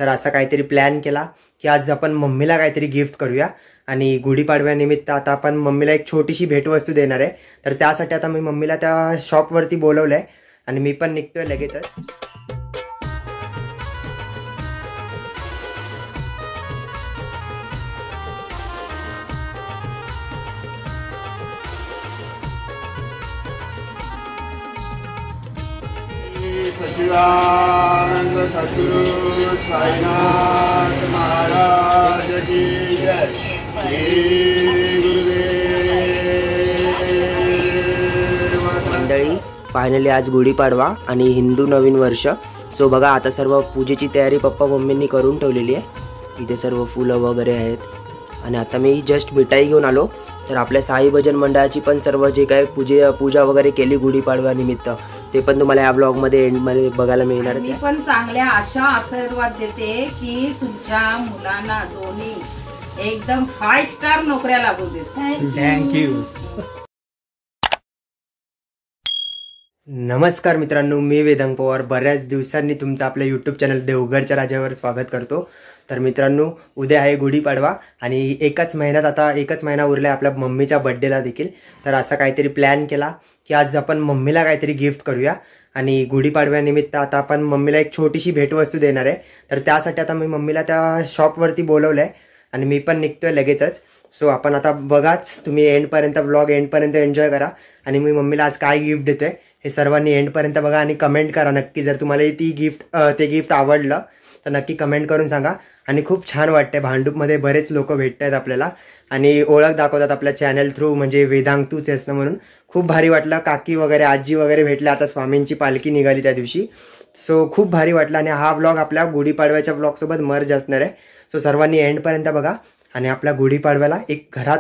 तर असा काहीतरी प्लॅन केला की आज आपण मम्मीला काहीतरी गिफ्ट करूया आणि गुढीपाडव्यानिमित्त आता आपण मम्मीला एक छोटीशी भेटवस्तू देणार आहे। तर त्यासाठी आता मी मम्मीला त्या शॉपवरती बोलवलं आहे आणि मी पण निघतोय लगेचच। सचिदानंद सद्गुरु साईनाथ महाराज की जय। मंडळी, फायनली आज गुढीपाडवा आणि हिंदू नवीन वर्ष। सो बघा आता सर्व पूजेची तयारी पप्पा मम्मींनी करून ठेवलेली आहे। इथे सर्व फुलं वगैरे आहेत आणि आता मी जस्ट मिठाई घेऊन आलो। तर आपल्या साई भजन मंडळाची पण सर्व जे काय पूजा वगैरे केली गुढीपाडव्या निमित्त ते पण तुम्हाला या ब्लॉग मध्ये एंड मध्ये बघायला मिळणार आहे। मी पण चांगल्या आशा आशीर्वाद देते की तुमच्या मुलांना दोन्ही एकदम 5 स्टार नोकऱ्या लागू देत। थँक्यू। नमस्कार मित्रांनो, मी वेदांग पवार बऱ्याच दिवसांनी तुमचं आपल्या यूट्यूब चॅनल देवगडच्या राजावर स्वागत करतो। तर मित्रांनो, उद्या आहे गुढीपाडवा आणि एकच महिना उरला आहे आपल्या मम्मीच्या बर्थडेला देखील। तर असा काहीतरी प्लॅन केला की आज आपण मम्मीला काहीतरी गिफ्ट करूया आणि गुढीपाडव्यानिमित्त आता आपण मम्मीला एक छोटीशी भेटवस्तू देणार आहे। तर त्यासाठी आता मी मम्मीला त्या शॉपवरती बोलवलं आहे आणि मी पण निघतोय लगेचच। सो आपण आता बघाच, तुम्ही एंडपर्यंत ब्लॉग एंडपर्यंत एन्जॉय करा आणि मी मम्मीला आज काय गिफ्ट देतोय हे सर्वांनी एंडपर्यंत बघा आणि कमेंट करा नक्की। जर तुम्हाला ते गिफ्ट आवडलं तर नक्की कमेंट करून सांगा। आणि खूप छान वाटते, भांडूपमध्ये बरेच लोक भेटत आहेत आपल्याला आणि ओळख दाखवतात आपल्या चॅनल थ्रू, म्हणजे वेदांग तूच आहेस ना म्हणून खूप भारी वाटलं। काकी वगैरे आजी वगैरे भेटले, आता स्वामींची पालखी निघाली त्या दिवशी। सो खूप भारी वाटलं आणि हा ब्लॉग आपल्या गुढीपाडव्याच्या ब्लॉगसोबत मर्ज असणार आहे। सो सर्वांनी एंडपर्यंत बघा आणि आपल्या गुढीपाडव्याला एक घरात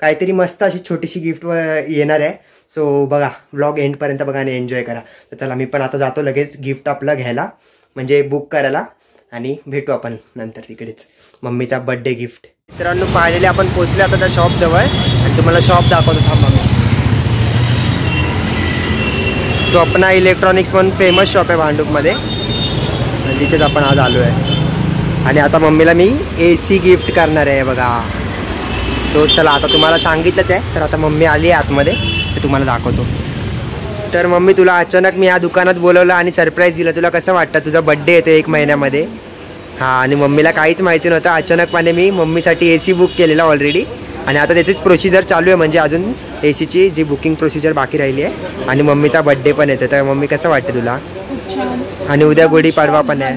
काहीतरी मस्त अशी छोटीशी गिफ्ट येणार आहे। सो बघा, ब्लॉग एंडपर्यंत बघा आणि एन्जॉय करा। तर चला मी पण आता जातो लगेच गिफ्ट आपलं घ्यायला, म्हणजे बुक करायला, आणि भेटू आपण नंतर तिकडेच मम्मीचा बर्थडे गिफ्ट। मित्रांनो, फायनली आपण पोहोचलो आता त्या शॉप जवळ आणि तुम्हाला शॉप दाखवतो थांबा मी। स्वप्ना इलेक्ट्रॉनिक्स म्हणून फेमस शॉप आहे भांडूपमध्ये, तिथेच आपण आज आलो आहे आणि आता मम्मीला मी AC गिफ्ट करणार आहे बघा। सो चला, आता तुम्हाला सांगितलंच आहे तर आता मम्मी आली आहे आतमध्ये, ते तुम्हाला दाखवतो। तर मम्मी, तुला अचानक मी या दुकानात बोलवलं आणि सरप्राईज दिलं, तुला कसं वाटतं? तुझा बर्थडे येतो 1 महिन्यामध्ये। हां, आणि मम्मीला काहीच माहिती नव्हतं, अचानकपणे मी मम्मीसाठी AC बुक केलेला ऑलरेडी आणि आता त्याचीच प्रोसिजर चालू आहे, म्हणजे अजून ACची जी बुकिंग प्रोसिजर बाकी राहिली आहे आणि मम्मीचा बर्थडे पण येतो। तर मम्मी, कसं वाटतं तुला? आणि उद्या गुढीपाडवा पण आहे।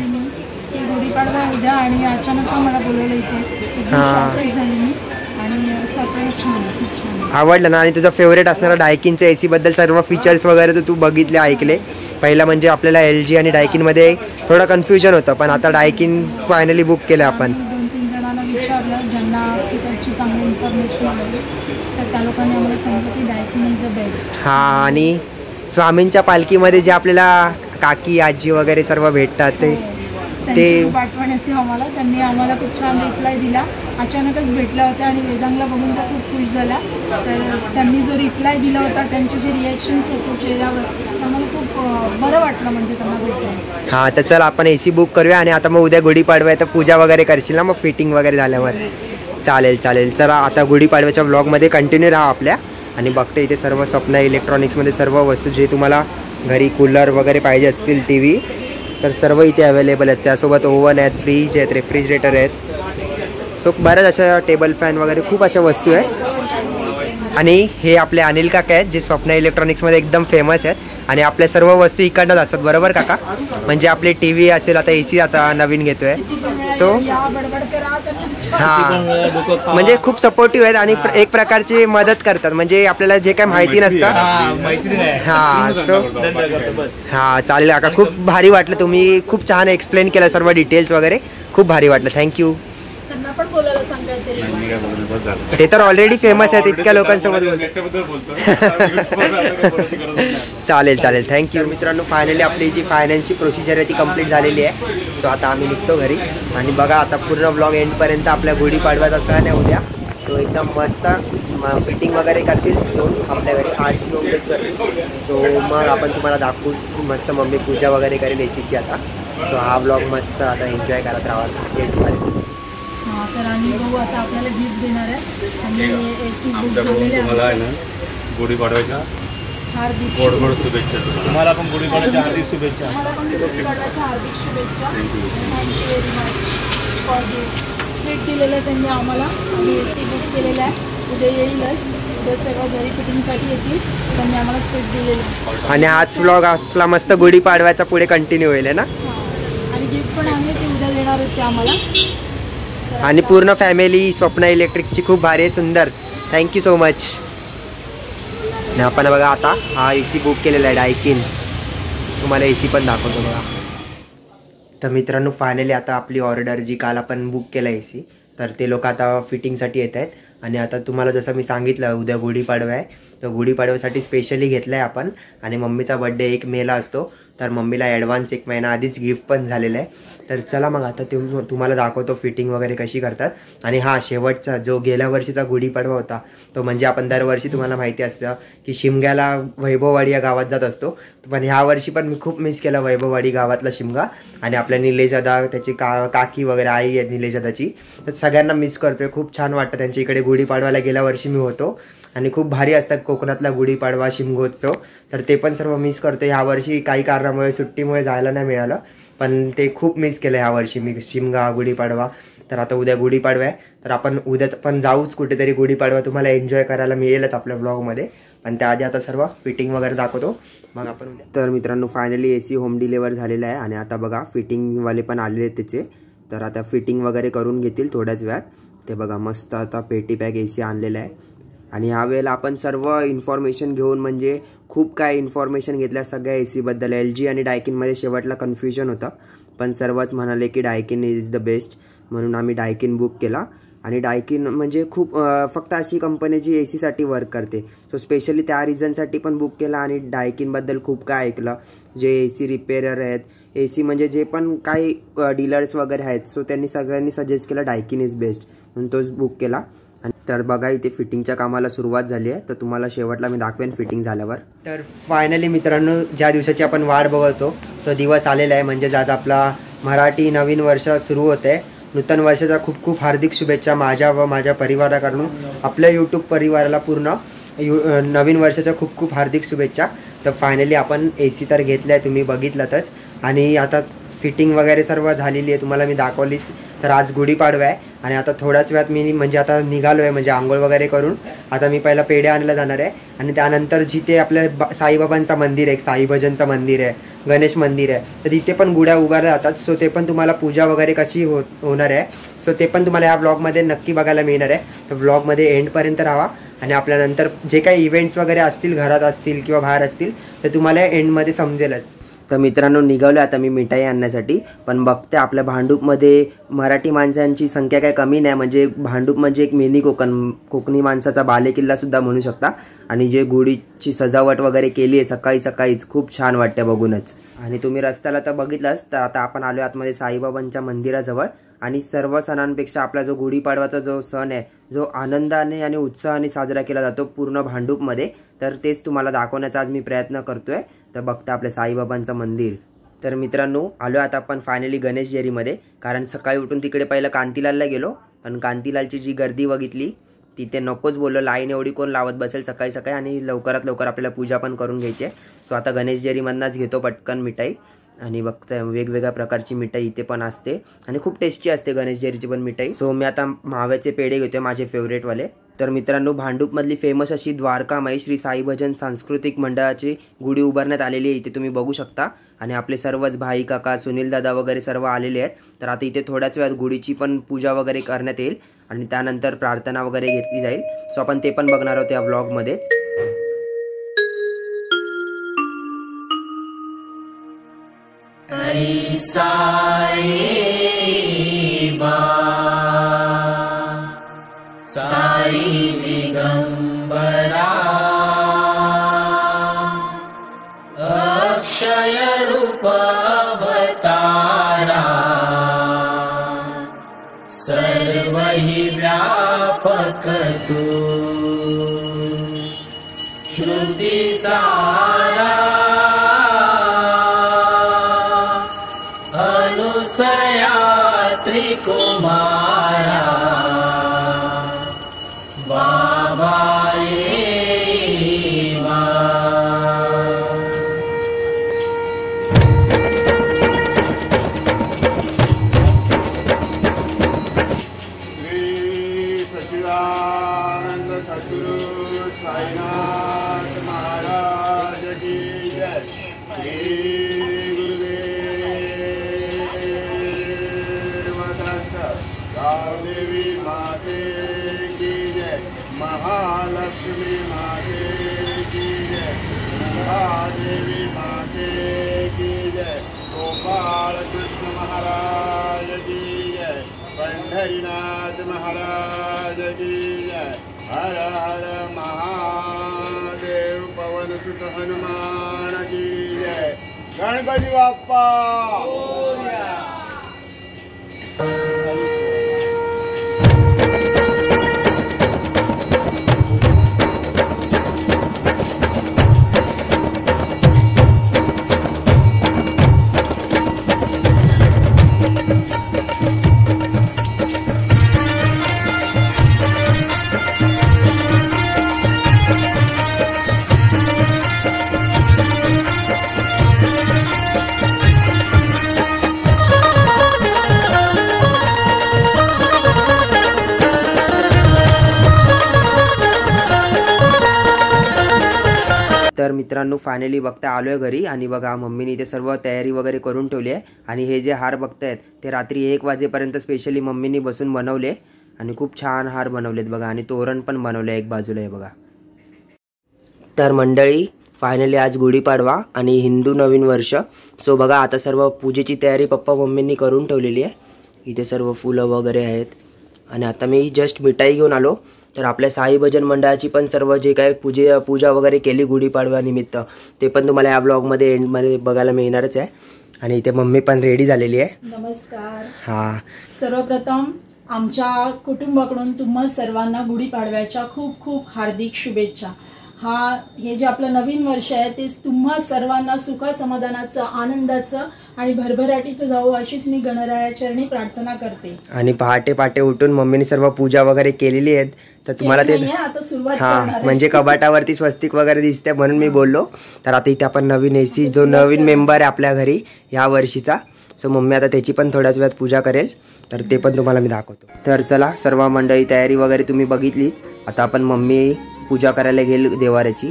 गुढीपाडवा उद्या आणि अचानक मला बोलवलं इथे। हां, आवडलं ना? आणि तुझा फेवरेट असणारा डायकिनच्या AC बद्दल सर्व फीचर्स वगैरे तर तू बघितले ऐकले। पहिला म्हणजे आपल्याला LG आणि डायकिनमध्ये थोडं कन्फ्युजन होतं, पण आता डायकिन फायनली बुक केलं आपण। 2-3 जणांना विचारलं ज्यांना तिकडची चांगली इन्फॉर्मेशन मिळाली, तर त्या लोकांनी आम्हाला सांगितलं की डायकिन इज द बेस्ट। हां, आणि स्वामींच्या पालखीमध्ये जे आपल्याला काकी आजी वगैरे सर्व भेटतात ते पाठवण येते आम्हाला। त्यांनी आम्हाला खूप छान रिप्लाय दिला, अचानकच भेटल्या होत्या आणि वेदांगला बघून त्या खूप खुश झाल्या। तर त्यांनी जो रिप्लाय दिला होता, त्यांचे जे रिॲक्शन्स होते चेहऱ्यावर, आम्हाला खूप बरं वाटलं, म्हणजे त्यांना भेटलं। हां, तर चल आपण AC बुक करूया आणि आता मग उद्या गुढीपाडवा आहे तर पूजा वगैरे करशील ना, मग फिटिंग वगैरे झाल्यावर? चालेल चालेल, चला आता गुढीपाडव्याच्या ब्लॉगमध्ये कंटिन्यू राहा आपल्या। आणि बघते इथे सर्व स्वप्ना इलेक्ट्रॉनिक्समध्ये सर्व वस्तू जे तुम्हाला घरी कूलर वगैरे पाहिजे असतील, TV, तर सर्व इथे अवेलेबल आहेत। त्यासोबत ओव्हन आहेत, फ्रीज आहेत, रेफ्रिजरेटर आहेत। सो बऱ्याच अशा टेबल फॅन वगैरे खूप अशा वस्तू आहेत। आणि हे आपले अनिल काका आहेत जे स्वप्ना इलेक्ट्रॉनिक्समध्ये एकदम फेमस आहेत आणि आपल्या सर्व वस्तू इकडनंच असतात, बरोबर काका? म्हणजे आपली TV असेल, आता AC आता नवीन घेतोय। सो हां, म्हणजे खूप सपोर्टिव्ह आहेत आणि एक प्रकारची मदत करतात, म्हणजे आपल्याला जे काय माहिती नसतं। हां, सो हां, चालेल काका, खूप भारी वाटलं, तुम्ही खूप छान एक्सप्लेन केलं सर्व डिटेल्स वगैरे, खूप भारी वाटलं, थँक्यू। ते तर ऑलरेडी फेमस आहेत, इतक्या लोकांसोबत चालेल चालेल, थँक्यू। मित्रांनो, फायनली आपली जी फायनान्सची प्रोसिजर आहे ती कंप्लीट झालेली आहे। सो आता आम्ही निघतो घरी आणि बघा आता पूर्ण ब्लॉग एंडपर्यंत आपल्या गुढीपाडव्याचा सण आहे उद्या। तो एकदम मस्त फिटिंग वगैरे करतील आपल्या घरी, आज नॉनव्हेज करतील। सो मग आपण तुम्हाला दाखवूच, मस्त मम्मी पूजा वगैरे करेल ACची आता। सो हा ब्लॉग मस्त आता एन्जॉय करत राहा. हा तर आणि भाऊ आता आपल्याला गिफ्ट देणार आहे आणि AC बुक झालेले आहे. गुढीपाडव्याच्या हार्दिक गोड गोड शुभेच्छा. तुम्हाला पण गुढीपाडव्याच्या हार्दिक शुभेच्छा. मला पण गुढीपाडव्याच्या हार्दिक शुभेच्छा. Thank you very much for gift. Sweet दिलेलं आहे त्यांनी आम्हाला आणि AC बुक केलेलं आहे. उद्या येईलच. उद्या सर्व घरी फिटिंगसाठी येतील. त्यांनी आम्हाला स्वीट दिलेलं आहे आणि हाच व्लॉग आपला मस्त गुढीपाडव्याचा पुढे कंटिन्यू होईल ना. आणि गिफ्ट पण आहे ते उद्या देणार होते आम्हाला. आणि पूर्ण फॅमिली स्वप्ना इलेक्ट्रिकची खूप भारी आहे, सुंदर. Thank you so much. आणि आपण बघा आता हा AC बुक केलेला आहे डायकिन. तुम्हाला AC पण दाखवतो बघा. तर मित्रांनो फायनली आता आपली ऑर्डर जी काल आपण बुक केला AC, तर ते लोक आता फिटिंगसाठी येत आहेत. आणि आता तुम्हाला जसं मी सांगितलं उद्या गुढीपाडवा आहे, तर गुढीपाडव्यासाठी स्पेशली घेतलं आहे आपण. आणि मम्मीचा बड्डे 1 मेला असतो, तर मम्मीला ॲडव्हान्स 1 महिना आधीच गिफ्ट पण झालेलं आहे. तर चला मग आता तुम्हाला दाखवतो फिटिंग वगैरे कशी करतात. आणि हा शेवटचा जो गेल्या वर्षीचा गुढीपाडवा होता, तो म्हणजे आपण दरवर्षी तुम्हाला माहिती असतं की शिमग्याला वैभववाडी या गावात जात असतो. पण ह्या वर्षी पण मी खूप मिस केला वैभववाडी गावातला शिमगा. आणि आपल्या निलेश दादा, त्याची काकी वगैरे आई आहे निलेश दादाची, तर सगळ्यांना मिस करतोय. खूप छान वाटतं त्यांच्या इकडे गुढीपाडवायला. गेल्या वर्षी मी होतो आणि खूप भारी असतात कोकणातला गुढीपाडवा, शिमगोत्सव. तर ते पण सर्व मिस करतो. ह्या वर्षी काही कारणामुळे सुट्टीमुळे जायला नाही मिळालं, पण ते खूप मिस केलं ह्या वर्षी मी शिमगा, गुढीपाडवा. तर आता उद्या गुढीपाडवा आहे, तर आपण उद्या पण जाऊच कुठेतरी. गुढीपाडवा तुम्हाला एन्जॉय करायला मिळेलच आपल्या ब्लॉगमध्ये. पण त्याआधी आता सर्व फिटिंग वगैरे दाखवतो मग आपण उद्या. तर मित्रांनो फायनली AC होम डिलिव्हर झालेला आहे. आणि आता बघा फिटिंगवाले पण आलेले आहेत त्याचे. तर आता फिटिंग वगैरे करून घेतील थोड्याच वेळात. ते बघा मस्त आता पेटी पॅक AC आणलेला आहे. आणि ह्यावेळेला आपण सर्व इन्फॉर्मेशन घेऊन, म्हणजे खूप काय इन्फॉर्मेशन घेतल्या सगळ्या AC बद्दल. LG आणि डायकिनमध्ये शेवटला कन्फ्युजन होतं, पण सर्वच म्हणाले की डायकिन इज द बेस्ट, म्हणून आम्ही डायकिन बुक केला. आणि डायकिन म्हणजे खूप फक्त अशी कंपनी जी AC वर्क करते. सो स्पेशली त्या रिझनसाठी पण बुक केला. आणि डायकिनबद्दल खूप काय ऐकलं. जे AC रिपेअरर आहेत, AC म्हणजे जे पण काही डीलर्स वगैरे आहेत, सो त्यांनी सगळ्यांनी सजेस्ट केलं डायकिन इज बेस्ट, म्हणून तोच बुक केला. तर बघा इथे फिटिंगच्या कामाला सुरुवात झाली आहे. तर तुम्हाला शेवटला मी दाखवेन फिटिंग झाल्यावर. तर फायनली मित्रांनो ज्या दिवसाची आपण वाट बघतो तो दिवस आलेला आहे. म्हणजे आज आपला मराठी नवीन वर्ष सुरू होते. नूतन वर्षाच्या खूप खूप हार्दिक शुभेच्छा माझ्या व माझ्या परिवाराकडून. आपल्या यूट्यूब परिवाराला पूर्ण नवीन वर्षाच्या खूप खूप हार्दिक शुभेच्छा. तर फायनली आपण AC तर घेतलं आहे, तुम्ही बघितलातच. आणि आता फिटिंग वगैरे सर्व झालेली आहे, तुम्हाला मी दाखवलीच. तर आज गुढीपाडवा आहे आणि आता थोड्याच वेळात मी म्हणजे आता निघालो आहे, म्हणजे आंघोळ वगैरे करून आता मी पहिला पेढे आणायला जाणार आहे. आणि त्यानंतर जिथे आपल्या साईबाबांचं मंदिर आहे, साई भजनचं मंदिर आहे, गणेश मंदिर आहे, तर तिथे पण गुड्या उभारल्या जातात. सो ते पण तुम्हाला पूजा वगैरे कशी होणार आहे, सो ते पण तुम्हाला या ब्लॉगमध्ये नक्की बघायला मिळणार आहे. तर ब्लॉगमध्ये एंडपर्यंत राहा. आणि आपल्यानंतर जे काही इव्हेंट्स वगैरे असतील, घरात असतील किंवा बाहेर असतील, तर तुम्हाला एंडमध्ये समजेलच. तर मित्रांनो निघालो आता मी मिठाई आणण्यासाठी. पण बघते आपल्या भांडूपमध्ये मराठी माणसांची संख्या काही कमी नाही. म्हणजे भांडूप म्हणजे एक मिनी कोकणी माणसाचा बालेकिल्लासुद्धा म्हणू शकता. आणि जे गुढीची सजावट वगैरे केली आहे सकाळी सकाळीच, खूप छान वाटते बघूनच. आणि तुम्ही रस्त्याला तर बघितलंच. तर आता आपण आलो आतमध्ये साईबाबांच्या मंदिराजवळ. आणि सर्व सणांपेक्षा आपला जो गुढीपाडवाचा जो सण आहे, जो आनंदाने आणि उत्साहाने साजरा केला जातो पूर्ण भांडूपमध्ये, तर तेच तुम्हाला दाखवण्याचा आज मी प्रयत्न करतोय. तर बघता आपल्या साईबाबांचं मंदिर. तर मित्रांनो आलो आता आपण फायनली गणेशजेरीमध्ये. कारण सकाळी उठून तिकडे पहिलं कांतीलालला गेलो, पण कांतीलालची जी गर्दी बघितली तिथे नकोच बोललो. लाईन एवढी कोण लावत बसेल सकाळी सकाळी, आणि लवकरात लवकर आपल्याला पूजा पण करून घ्यायची आहे. सो आता गणेशजेरीमधनंच घेतो पटकन मिठाई. आणि बघता वेगवेगळ्या प्रकारची मिठाई इथे पण असते आणि खूप टेस्टी असते गणेशजेरीची पण मिठाई. सो मी आता माव्याचे पेढे घेतोय, माझे फेवरेटवाले. तर मित्रांनो भांडूपमधली फेमस अशी द्वारकामाई श्री साई भजन सांस्कृतिक मंडळाची गुढी उभारण्यात आलेली आहे, इथे तुम्ही बघू शकता. आणि आपले सर्वच भाई काका, सुनील दादा वगैरे सर्व आलेले आहेत. तर आता इथे थोड्याच वेळात गुढीची पण पूजा वगैरे करण्यात येईल आणि त्यानंतर प्रार्थना वगैरे घेतली जाईल. सो आपण ते पण बघणार आहोत या व्लॉगमध्येच. साई दिगंबरा अक्षय रूप अवतारा सर्वहि व्यापक तू श्रुती सारा हरी कुमारा बाबा येवा। श्री सच्चिदानंद सद्गुरु साईनाथ महाराज की जय। श्री गुरुदेव दत्त गावदेवी माते की जय। महालक्ष्मी माते की जय। महादेवी माते की जय। गोपाल कृष्ण महाराज की जय। पंढरीनाथ महाराज की जय। हर हर महादेव। पवन सुत हनुमान की जय। गणपती बाप्पा मोरया। तर मित्रांनो फायनली बघता आलोय घरी आणि बघा मम्मीने इथे सर्व तयारी वगैरे करून ठेवली आहे आणि हे जे हार बघतायत ते रात्री 1 वाजेपर्यंत स्पेशली मम्मीने बसून बनवले आणि खूप छान हार बनवलेत बघा आणि तोरण पण बनवले एक बाजूला आहे बघा। तर मंडळी फायनली आज गुढीपाडवा आणि हिंदू नवीन वर्ष। सो बघा आता सर्व पूजेची तयारी पप्पा मम्मींनी करून ठेवलेली आहे। इथे सर्व फुलं वगैरे आहेत आणि आता मी जस्ट मिठाई घेऊन आलो। तर आपल्या साई भजन मंडळाची पण सर्व जे काय पूजा वगैरे केली गुढीपाडव्यानिमित्त ते पण तुम्हाला या ब्लॉगमध्ये एंडमध्ये बघायला मिळणारच आहे। आणि इथे मम्मी पण रेडी झालेली आहे। नमस्कार। हां सर्वप्रथम आमच्या कुटुंबाकडून तुम्हा सर्वांना गुढीपाडव्याच्या खूप खूप हार्दिक शुभेच्छा। हे जे आपलं नवीन वर्ष आहे ते तुम्हा सर्वांना सुख समाधानाचं आनंदाचं आणि भरभराटीचं जावं अशीच मी गणरायाचरणी प्रार्थना करते। आणि पहाटे पहाटे उठून मम्मीने सर्व पूजा वगैरे केलेली आहेत तर तुम्हाला ते आता सुरुवात हां म्हणजे कपाटावरती स्वस्तिक वगैरे दिसते म्हणून मी बोललो। तर आता इथे आपण नवीन एसी जो नवीन मेंबर आहे आपल्या घरी या वर्षीचा सो मम्मी आता त्याची पण थोड्याच वेळात पूजा करेल तर ते पण तुम्हाला मी दाखवतो। तर चला सर्व मंडळी तयारी वगैरे तुम्ही बघितली। आता आपण मम्मी पूजा करायला गेली देवाऱ्याची।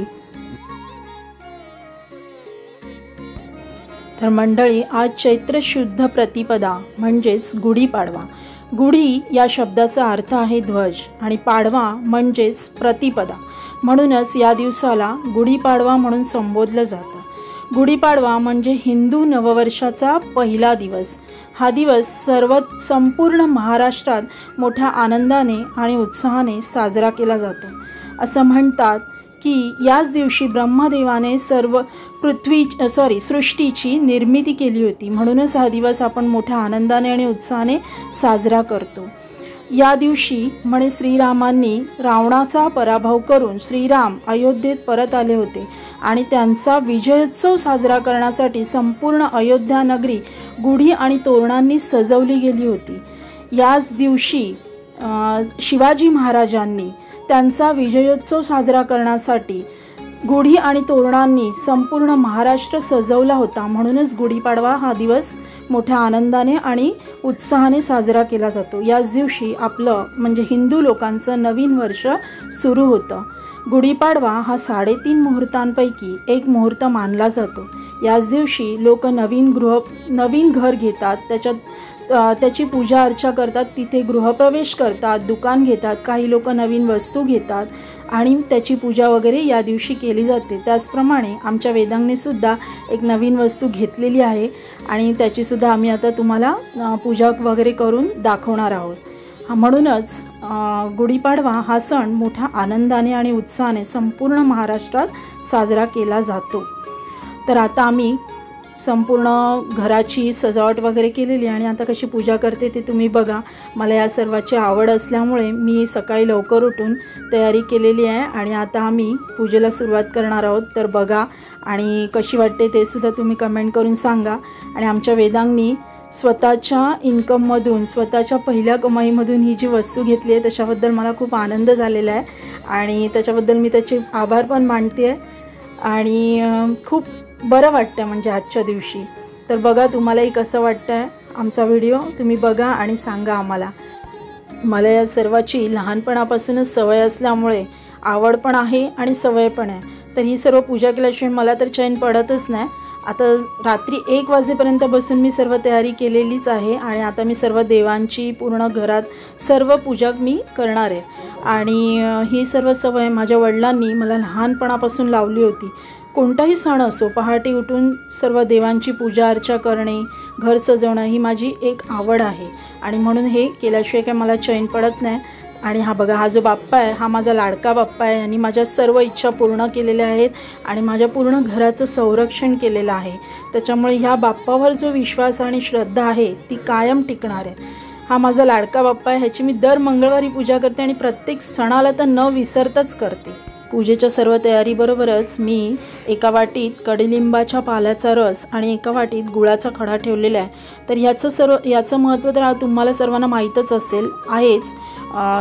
तर मंडळी आज चैत्र शुद्ध प्रतिपदा म्हणजेच गुढीपाडवा। गुढी या शब्दाचा अर्थ आहे ध्वज आणि पाडवा म्हणजेच प्रतिपदा, म्हणूनच या दिवसाला गुढीपाडवा म्हणून संबोधलं जातं। गुढीपाडवा म्हणजे हिंदू नववर्षाचा पहिला दिवस। हा दिवस संपूर्ण महाराष्ट्रात मोठ्या आनंदाने आणि उत्साहाने साजरा केला जातो। असं म्हणतात की याच दिवशी ब्रह्मदेवाने सर्व सृष्टीची निर्मिती केली होती, म्हणूनच हा दिवस आपण मोठ्या आनंदाने आणि उत्साहाने साजरा करतो। या दिवशी म्हणे श्रीरामांनी रावणाचा पराभव करून श्रीराम अयोध्येत परत आले होते आणि त्यांचा विजयोत्सव साजरा करण्यासाठी संपूर्ण अयोध्या नगरी गुढी आणि तोरणांनी सजवली गेली होती। याच दिवशी शिवाजी महाराजांनी त्यांचा विजयोत्सव साजरा करण्यासाठी गुढी आणि तोरणांनी संपूर्ण महाराष्ट्र सजवला होता, म्हणूनच गुढीपाडवा हा दिवस मोठ्या आनंदाने आणि उत्साहाने साजरा केला जातो। याच दिवशी आपलं म्हणजे हिंदू लोकांचं नवीन वर्ष सुरू होतं। गुढीपाडवा हा 3.5 मुहूर्तांपैकी एक मुहूर्त मानला जातो। याच दिवशी लोक नवीन घर घेतात, त्याची पूजा अर्चा करतात, तिथे गृहप्रवेश करतात, दुकान घेतात, काही लोक नवीन वस्तू घेतात आणि त्याची पूजा वगैरे या दिवशी केली जाते। त्याचप्रमाणे आमच्या वेदांगने सुद्धा एक नवीन वस्तू घेतलेली आहे आणि त्याची सुद्धा आम्ही आता तुम्हाला पूजा वगैरे करून दाखवणार आहोत। म्हणूनच गुढीपाडवा हा सण मोठ्या आनंदाने आणि उत्साहाने संपूर्ण महाराष्ट्रात साजरा केला जातो। तर आता आम्ही संपूर्ण घराची सजावट वगैरे केलेली आणि आता कशी पूजा करते ते तुम्ही बघा। मला या सर्वाची आवड असल्यामुळे मी सकाळी लवकर उठून तयारी केलेली आहे आणि आता आम्ही पूजेला सुरुवात करणार आहोत। तर बघा आणि कशी वाटते ते सुद्धा तुम्ही कमेंट करून सांगा। आणि आमच्या वेदांगनी स्वतःच्या इन्कममधून, स्वतःच्या पहिल्या कमाईमधून ही जी वस्तू घेतली आहे त्याच्याबद्दल मला खूप आनंद झालेला आहे आणि त्याच्याबद्दल मी त्याचे आभार पण मानते आहे आणि खूप बरं वाटतं म्हणजे आजच्या दिवशी. तर बघा तुम्हालाही कसं वाटतं आहे आमचा व्हिडिओ, तुम्ही बघा आणि सांगा आम्हाला. मला या सर्वाची लहानपणापासूनच सवय असल्यामुळे आवड पण आहे आणि सवय पण आहे. तर ही सर्व पूजा केल्याशिवाय मला तर चैन पडतच नाही. आता रात्री 1 वाजेपर्यंत बसून मी सर्व तयारी केलेलीच आहे आणि आता मी सर्व देवांची पूर्ण घरात सर्व पूजा मी करणार आहे. आणि ही सर्व सवय माझ्या वडिलांनी मला लहानपणापासून लावली होती. कोणताही सण असो पहाटे उठून सर्व देवांची पूजा अर्चा करणे, घर सजवणं ही माझी एक आवड आहे आणि म्हणून हे केल्याशिवाय काय मला चैन पडत नाही. आणि हा बघा, हा जो बाप्पा आहे हा माझा लाडका बाप्पा आहे आणि माझ्या सर्व इच्छा पूर्ण केलेल्या आहेत आणि माझ्या पूर्ण घराचं संरक्षण केलेलं आहे. त्याच्यामुळे ह्या बाप्पावर जो विश्वास आणि श्रद्धा आहे ती कायम टिकणार आहे. हा माझा लाडका बाप्पा आहे, ह्याची मी दर मंगळवारी पूजा करते आणि प्रत्येक सणाला तर न विसरताच करते. पूजेच्या सर्व तयारीबरोबरच मी एका वाटीत कडुलिंबाच्या पाल्याचा रस आणि एका वाटीत गुळाचा खडा ठेवलेला आहे. तर याचं महत्त्व तर तुम्हाला सर्वांना माहीतच आहेच.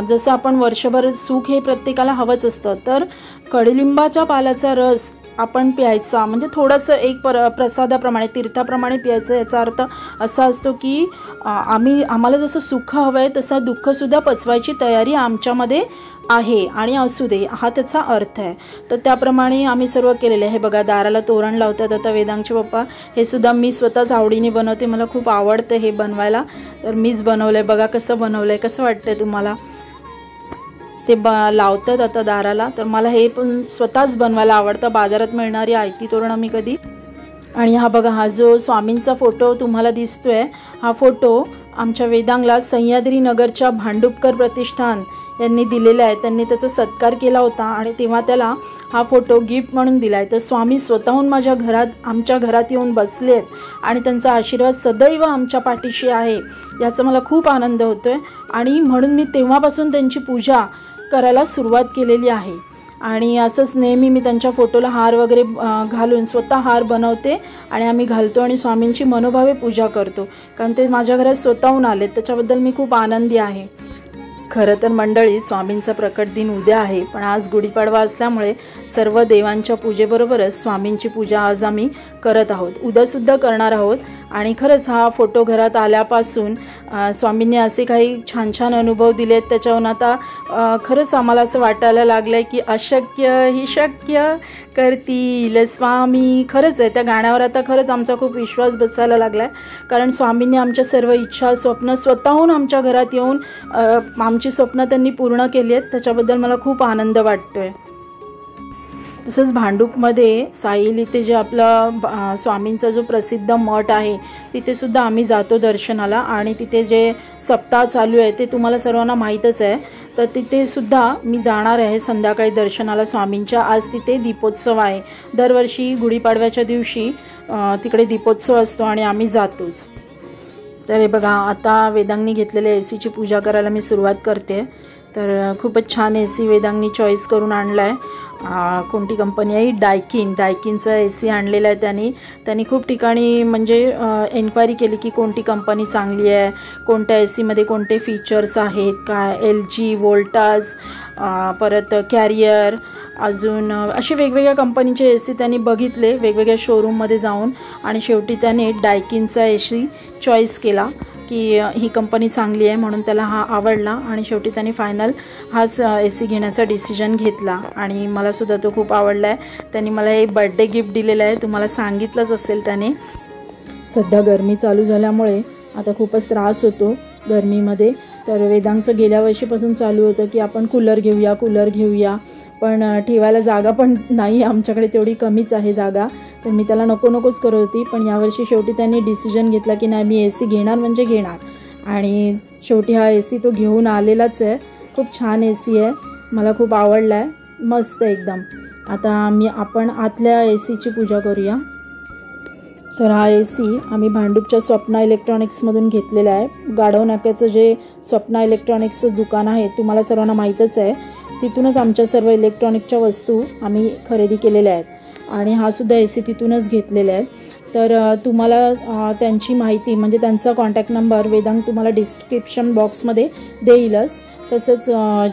जसं आपण वर्षभर सुख हे प्रत्येकाला हवंच असतं, तर कडुलिंबाच्या पाल्याचा रस आपण प्यायचा म्हणजे थोडंसं एक प्रसादाप्रमाणे तीर्थाप्रमाणे प्यायचं. याचा अर्थ असा असतो की आम्हाला जसं सुख हवं आहे तसं दुःखसुद्धा पचवायची तयारी आमच्यामध्ये आहे आणि असू दे, हा त्याचा अर्थ आहे. तर त्याप्रमाणे आम्ही सर्व केलेलं आहे. हे बघा, दाराला तोरण लावतात आता वेदांगचे पप्पा. हे सुद्धा मी स्वतःच आवडीने बनवते, मला खूप आवडतं हे बनवायला. तर मीच बनवलं आहे. बघा कसं बनवलं आहे, कसं वाटतं आहे तुम्हाला. ते लावतात आता दाराला. तर मला हे पण स्वतःच बनवायला आवडतं. बाजारात मिळणारी आयती तोरणं मी कधी. आणि हा बघा, हा जो स्वामींचा फोटो तुम्हाला दिसतोय हा फोटो आमच्या वेदांगला सह्याद्री नगरच्या भांडुपकर प्रतिष्ठान यांनी दिलेला आहे. त्यांनी त्याचा सत्कार केला होता आणि तेव्हा त्याला हा फोटो गिफ्ट म्हणून दिला आहे. तर स्वामी स्वतःहून आमच्या घरात येऊन बसले आहेत आणि त्यांचा आशीर्वाद सदैव आमच्या पाठीशी आहे याचा मला खूप आनंद होतो आहे. आणि म्हणून मी तेव्हापासून त्यांची पूजा करायला सुरुवात केलेली आहे. आणि असंच नेहमी मी त्यांच्या फोटोला हार वगैरे घालून स्वतः हार बनवते आणि आम्ही घालतो आणि स्वामींची मनोभावे पूजा करतो, कारण ते माझ्या घरात स्वतःहून आलेत. त्याच्याबद्दल मी खूप आनंदी आहे. खरं तर मंडळी, स्वामींचा प्रकट दिन उद्या आहे, पण आज गुढीपाडवा असल्यामुळे सर्व देवांच्या पूजेबरोबरच स्वामींची पूजा आज आम्ही करत आहोत, उद्यासुद्धा करणार आहोत. आणि खरंच हा फोटो घरात आल्यापासून स्वामींनी असे काही छान छान अनुभव दिलेत, त्याच्याहून आता खरंच आम्हाला असं वाटायला लागलं आहे की अशक्य ही शक्य करतील स्वामी. खरंच आहे, त्या गाण्यावर आता खरंच आमचा खूप विश्वास बसायला लागला आहे, कारण स्वामींनी आमच्या सर्व इच्छा स्वप्न स्वतःहून आमच्या घरात येऊन आमची स्वप्न त्यांनी पूर्ण केली आहेत. त्याच्याबद्दल मला खूप आनंद वाटतो आहे. तसंच भांडूपमध्ये साईल इथे जे आपला स्वामींचा जो प्रसिद्ध मठ आहे तिथेसुद्धा आम्ही जातो दर्शनाला. आणि तिथे जे सप्ताह चालू आहे ते तुम्हाला सर्वांना माहीतच आहे. तर तिथेसुद्धा मी जाणार आहे संध्याकाळी दर्शनाला स्वामींच्या. आज तिथे दीपोत्सव आहे. दरवर्षी गुढीपाडव्याच्या दिवशी तिकडे दीपोत्सव असतो आणि आम्ही जातोच. तर हे बघा, आता वेदांगनी घेतलेल्या एसीची पूजा करायला मी सुरुवात करते. तर खूपच छान एसी वेदांगनी चॉईस करून आणला आहे. कोणती कंपनी आहे? डायकिनचा एसी आणलेला आहे त्यांनी खूप ठिकाणी म्हणजे एन्क्वायरी केली की कोणती कंपनी चांगली आहे, कोणत्या एसीमध्ये कोणते फीचर्स आहेत, काय LG, वोल्टास, परत कॅरियर, अजून असे वेगवेगळ्या कंपनीचे एसी त्यांनी बघितले वेगवेगळ्या शोरूममध्ये जाऊन. आणि शेवटी त्याने डायकिनचा एसी चॉईस केला की ही कंपनी चांगली आहे म्हणून त्याला हा आवडला. आणि शेवटी त्यांनी फायनल हाच एसी घेण्याचा डिसिजन घेतला आणि मलासुद्धा तो खूप आवडला आहे. त्यांनी मला हे बर्थडे गिफ्ट दिलेलं आहे, तुम्हाला सांगितलंच असेल त्याने. सध्या गरमी चालू झाल्यामुळे आता खूपच त्रास होतो गरमीमध्ये. तर वेदांगचं गेल्या वर्षीपासून चालू होतं की आपण कूलर घेऊया, पण ठेवायला जागा पण नाही आमच्याकडे, तेवढी कमीच आहे जागा. तर मी त्याला नकोच करत होती. पण यावर्षी शेवटी त्यांनी डिसिजन घेतला की नाही, मी एसी घेणार म्हणजे घेणार. आणि शेवटी हा एसी तो घेऊन आलेलाच आहे. खूप छान एसी आहे, मला खूप आवडला आहे, मस्त एकदम. आता आपण आतल्या एसीची पूजा करूया. तर हा एसी आम्ही भांडूपच्या स्वप्ना इलेक्ट्रॉनिक्समधून घेतलेला आहे. गाढव नाक्याचं जे स्वप्ना इलेक्ट्रॉनिक्सचं दुकान आहे तुम्हाला सर्वांना माहीतच आहे, तिथूनच आमच्या सर्व इलेक्ट्रॉनिकच्या वस्तू आम्ही खरेदी केलेल्या आहेत. आणि हा सुद्धा एसी तिथूनच घेतलेला आहे. तर तुम्हाला त्यांची माहिती म्हणजे त्यांचा कॉन्टॅक्ट नंबर वेदांग तुम्हाला डिस्क्रिप्शन बॉक्समध्ये देईलच. तसंच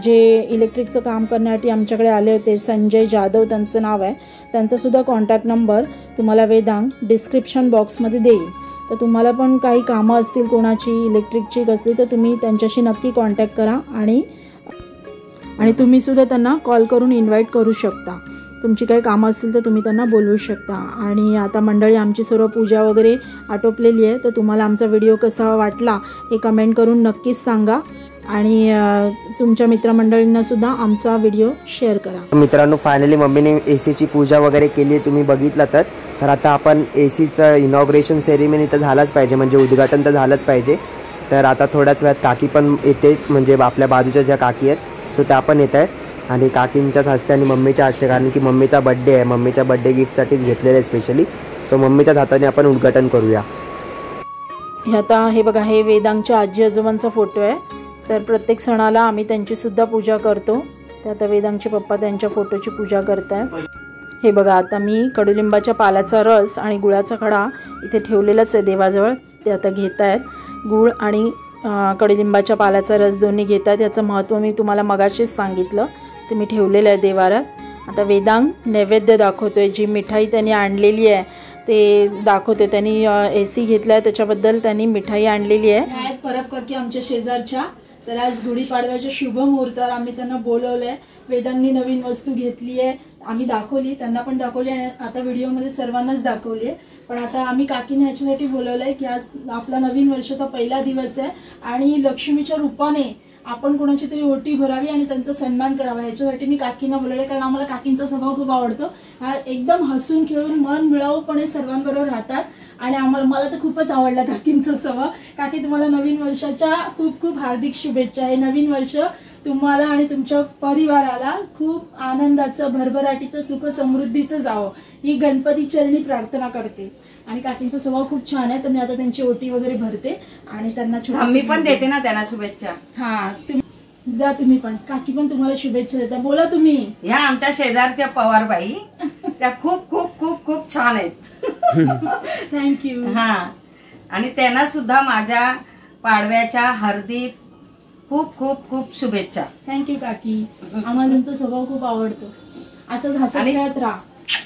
जे इलेक्ट्रिकचं काम करण्यासाठी आमच्याकडे आले होते संजय जाधव त्यांचं नाव आहे, त्यांचासुद्धा कॉन्टॅक्ट नंबर तुम्हाला वेदांग डिस्क्रिप्शन बॉक्समध्ये देईल. तर तुम्हाला पण काही कामं असतील कोणाची इलेक्ट्रिकची असली तर तुम्ही त्यांच्याशी नक्की कॉन्टॅक्ट करा आणि तुम्हीसुद्धा त्यांना कॉल करून इन्व्हाइट करू शकता. तुमची काही कामं असतील तर तुम्ही त्यांना बोलवू शकता. आणि आता मंडळी आमची सर्व पूजा वगैरे आटोपलेली आहे. तर तुम्हाला आमचा व्हिडिओ कसा वाटला हे कमेंट करून नक्कीच सांगा आणि तुमच्या मित्रमंडळींनासुद्धा आमचा व्हिडिओ शेअर करा. मित्रांनो फायनली मम्मीने एसीची पूजा वगैरे केली, तुम्ही बघितलातच. तर आता आपण एसीचं इनॉग्रेशन सेरेमनी तर झालाच पाहिजे, म्हणजे उद्घाटन तर झालंच पाहिजे. तर आता थोड्याच वेळात काकी पण येते, म्हणजे आपल्या बाजूच्या ज्या काकी आहेत सो त्या पण येत आहेत आणि काकींच्याच हस्ते आणि मम्मीच्या हस्ते, कारण की मम्मीचा बड्डे आहे. मम्मीच्या बड्डे गिफ्टसाठीच घेतलेलं आहे स्पेशली. सो मम्मीच्याच हाताने आपण उद्घाटन करूया. आता हे बघा, हे वेदांगच्या आजी आजोबांचा फोटो आहे. तर प्रत्येक सणाला आम्ही त्यांचीसुद्धा पूजा करतो. तर आता वेदांगचे पप्पा त्यांच्या फोटोची पूजा करत आहेत. हे बघा, आता मी कडुलिंबाच्या पाल्याचा रस आणि गुळाचा खडा इथे ठेवलेलाच आहे देवाजवळ. ते आता घेत आहेत. गुळ आणि कडुलिंबाच्या पाल्याचा रस दोन्ही घेत आहेत. याचं महत्त्व मी तुम्हाला मगाशीच सांगितलं. ते मी ठेवलेलं आहे देवारात. आता वेदांग नैवेद्य दाखवतो आहे. जी मिठाई त्यांनी आणलेली आहे ते दाखवते. त्यांनी AC घेतला आहे त्याच्याबद्दल त्यांनी मिठाई आणलेली आहे. परब करके आमच्या शेजारच्या. तर आज गुढीपाडव्याच्या शुभ मुहूर्तावर आम्ही त्यांना बोलवलं आहे. वेदांनी नवीन वस्तू घेतली आहे, आम्ही दाखवली, त्यांना पण दाखवली आणि आता व्हिडिओमध्ये सर्वांनाच दाखवली आहे. पण आता आम्ही काकीने ह्याच्यासाठी बोलवलं आहे की आज आपला नवीन वर्षाचा पहिला दिवस आहे आणि लक्ष्मीच्या रूपाने आपण कोणाची तरी ओटी भरावी आणि त्यांचा सन्मान करावा. याच्यासाठी मी काकींना बोलवलं आहे, कारण आम्हाला काकींचा स्वभाव खूप आवडतो. हा एकदम हसून खेळून मन मिळावूपणे सर्वांबरोबर राहतात आणि मला तर खूपच आवडला काकींचा स्वभाव. काकी तुम्हाला नवीन वर्षाच्या खूप खूप हार्दिक शुभेच्छा. हे नवीन वर्ष तुम्हाला आणि तुमच्या परिवाराला खूप आनंदाचं, भरभराटीचं, सुख समृद्धीचं जावं ही गणपती चरणी प्रार्थना करते. आणि काकींचा स्वभाव खूप छान आहे. तर मी आता त्यांची ओटी वगैरे भरते आणि त्यांना मी पण देते ना त्यांना शुभेच्छा. हा द्या तुम्ही पण. काकी पण तुम्हाला शुभेच्छा देता. बोला तुम्ही. ह्या आमच्या शेजारच्या पवारबाई त्या खूप खूप खूप खूप छान आहेत. थँक्यू. हा, आणि त्यांना सुद्धा माझ्या पाडव्याच्या हार्दिक खूप खूप खूप शुभेच्छा. थँक्यू काकी. आम्हाला तुमचा स्वभाव खूप आवडतो. असंच हसत खेळत राहा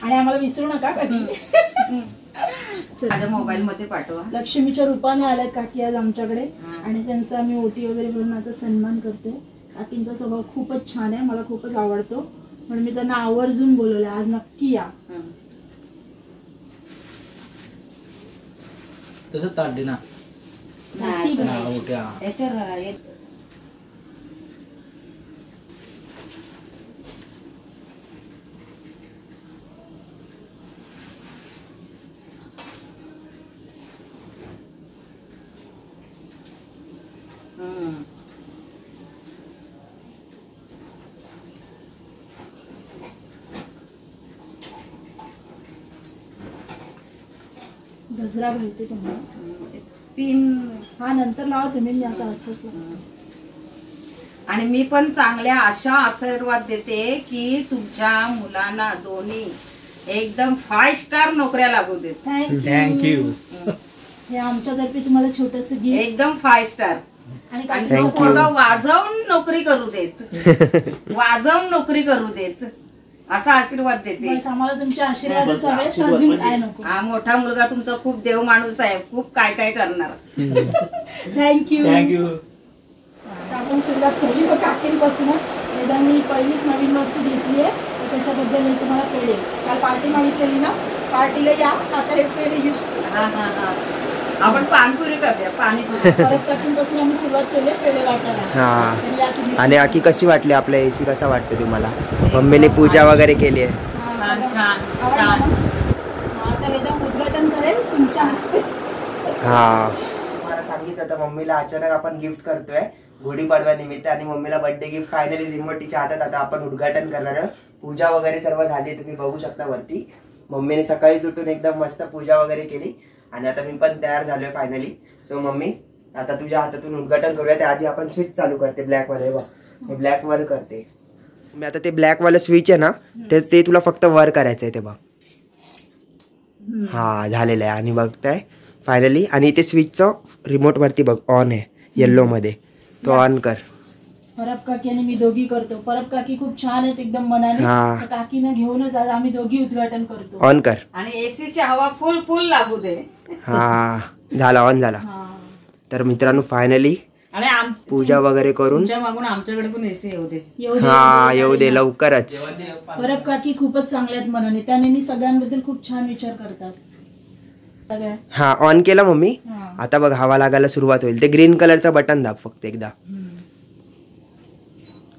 आणि आम्हाला विसरू नका कधी. माझ्या मोबाईल मध्ये पाठवा. लक्ष्मीच्या रूपाने आल्यात काकी आज आमच्याकडे आणि त्यांचा आम्ही ओटी वगैरे भरून आता सन्मान करते. काकींचा स्वभाव खूपच छान आहे, मला खूपच आवडतो म्हणून मी त्यांना आवर्जून बोलवलं आज नक्की या. तसं ताट दे ना. गजरा घालते तुम्हाला. पिन हा नंतर लावा तुम्ही. मी आता असंच आणि मी पण चांगल्या अशा आशीर्वाद देते की तुमच्या मुलांना दोन्ही एकदम 5 स्टार नोकऱ्या लागू देत. थँक्यू. हे आमच्यातर्फे तुम्हाला छोटस गिफ्ट. एकदम 5 स्टार. आणि वाजवून नोकरी करू देत. वाजवून नोकरी करू देत असा आशीर्वाद देते. आम्हाला तुमचे आशीर्वादच हवेत, अजून काय नको. हा मोठा मुलगा तुमचा खूप देव माणूस आहे, खूप काय काय करणार. थँक्यू. थँक्यू. आपण सुरुवात केली काकींपासून. वेदांनी पहिलीच नवीन वस्तू घेतली आहे त्याच्याबद्दल मी तुम्हाला पेढे. काल पार्टी मागितलेली ना, पार्टीला या. आता हे पेढे घेऊ. आपण पानपुरी करूया. पाणीपुरी. परत काकींपासून आम्ही सुरुवात केली पेढे वाटायला. आणि आकी कशी वाटली आपल्या एसी, कसा वाटतो तुम्हाला? मम्मीने पूजा वगैरे केली आहे. छान छान छान. आता वेदांत उद्घाटन करेल तुमच्या हस्ते. हा, मला सांगितलं तर मम्मीला अचानक आपण गिफ्ट करतोय गुढीपाडव्या निमित्त आणि मम्मीला बर्थडे गिफ्ट फायनली रिमोटीच्या हातात आता आपण उद्घाटन करणार. पूजा वगैरे सर्व झाली, तुम्ही बघू शकता वरती. मम्मीने सकाळीच उठून एकदम मस्त पूजा वगैरे केली आणि आता मी पण तयार झालोय फायनली. सो मम्मी आता तुझ्या हातातून उद्घाटन करूया. त्याआधी आपण स्विच चालू करते ब्लॅक मध्ये. बघ ब्लॅक वर करते मी आता. ते ब्लॅक वाला स्विच आहे ना, ते तुला फक्त वर करायचं आहे. ते बघ हा झालेलं आहे. आणि बघताय फायनली. आणि इथे स्विचचं रिमोट वरती बघ ऑन आहे येल्लो मध्ये, तो ऑन कर. परब काकी आणि मी दोघी करतो. परब काकी खूप छान आहेत एकदम मनाने. हा. तर काकीनं घेऊनच आज आम्ही दोघी उद्घाटन करतो. ऑन कर. आणि एसीची हवा फुल फुल लागू दे. हा झाला, ऑन झाला. हा. तर मित्रांनो फायनली आणि पूजा वगैरे करून तुमच्या मागून आमच्याकडे पण एसी येऊ दे. हा येऊ दे लवकरच. परब काकी खूपच चांगल्या आहेत मनाने. त्या नेहमी सगळ्यांबद्दल खूप छान विचार करतात. हा ऑन केला मम्मी. हा. आता बघ हवा लागायला सुरुवात होईल. ते ग्रीन कलरचं बटन दाब फक्त एकदा.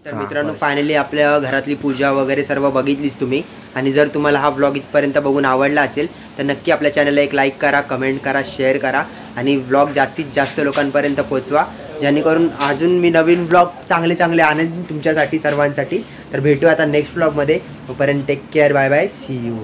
तर मित्रांनो फायनली आपल्या घरातली पूजा वगैरे सर्व बघितलीच तुम्ही. आणि जर तुम्हाला हा व्लॉग इथपर्यंत बघून आवडला असेल तर नक्की आपल्या चॅनलला एक लाईक करा, कमेंट करा, शेअर करा आणि व्लॉग जास्तीत जास्त लोकांपर्यंत पोहोचवा, जेणेकरून अजून मी नवीन व्लॉग चांगले चांगले आणेन तुमच्यासाठी सर्वांसाठी. तर भेटू आता नेक्स्ट व्लॉगमध्ये. तोपर्यंत take care, bye bye, see you.